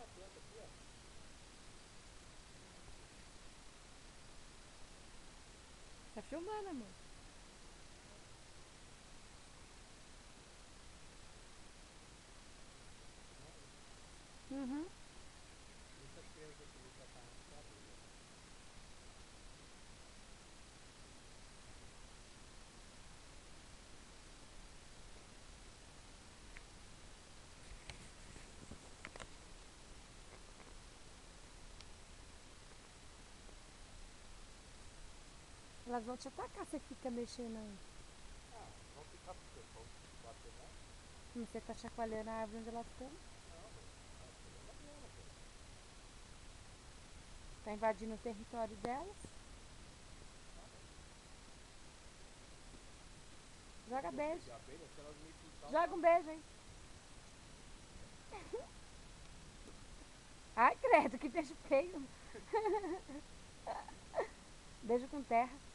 essa planta aqui, ó. Tá filmando, amor? Filmando? Uhum. Essas crianças também já tá antes da abelha. Elas vão te atacar se você fica mexendo aí. Ah, vão ficar porque eu tô batendo nela? Você tá chacoalhando a árvore onde elas estão. Não, mas é problema delas, velho. Tá invadindo o território delas. Ah, mas eu Joga gostei beijo. de abelha, se elas me picar, eu Joga um mato. beijo aí. Ai, credo, que beijo feio. Beijo com terra.